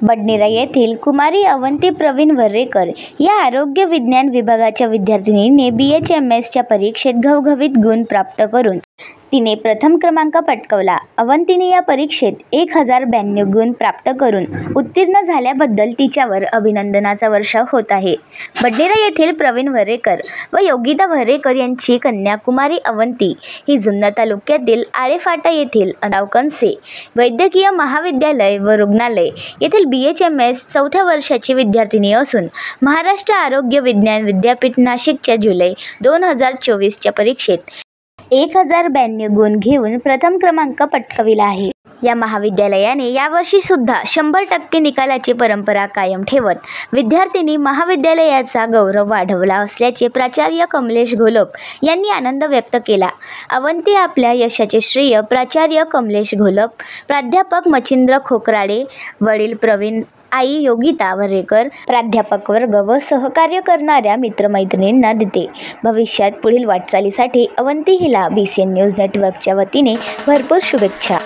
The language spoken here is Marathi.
बडनेरा येथील कुमारी अवंती प्रवीण वर्रेकर या आरोग्य विज्ञान विभागाच्या विद्यार्थिनीने BHMSच्या परीक्षेत घवघवीत गुण प्राप्त करून तिने प्रथम क्रमांक पटकावला। अवंतीने या परीक्षेत 1092 गुण प्राप्त करून उत्तीर्ण झाल्याबद्दल तिच्यावर अभिनंदनाचा वर्षाव होत आहे। बडनेरा येथील प्रवीण वर्रेकर व योगिता वर्रेकर यांची कन्या कुमारी अवंती ही जुन्नर तालुक्यातील आळेफाटा येथील अनावकनसे वैद्यकीय महाविद्यालय व रुग्णालय येथील BHMS 4थ्या वर्षाची विद्यार्थिनी असून महाराष्ट्र आरोग्य विज्ञान विद्यापीठ नाशिकच्या जुलै 2024च्या परीक्षेत 1092 गुण घेऊन प्रथम क्रमांक पटकाविला आहे। या महाविद्यालयाने यावर्षी सुद्धा 100% निकालाची परंपरा कायम ठेवत विद्यार्थिनी महाविद्यालयाचा गौरव वाढवला असल्याचे प्राचार्य कमलेश घोलप यांनी आनंद व्यक्त केला। अवंती आपल्या यशाचे श्रेय प्राचार्य कमलेश घोलप, प्राध्यापक मच्छिंद्र खोकराडे, वडील प्रवीण, आई योगिता वर्रेकर, प्राध्यापक वर्ग व सहकार्य करणाऱ्या मित्रमैत्रिणींना देते। भविष्यात पुढील वाटचालीसाठी अवंती हिला BCN न्यूज नेटवर्कच्या वतीने भरपूर शुभेच्छा।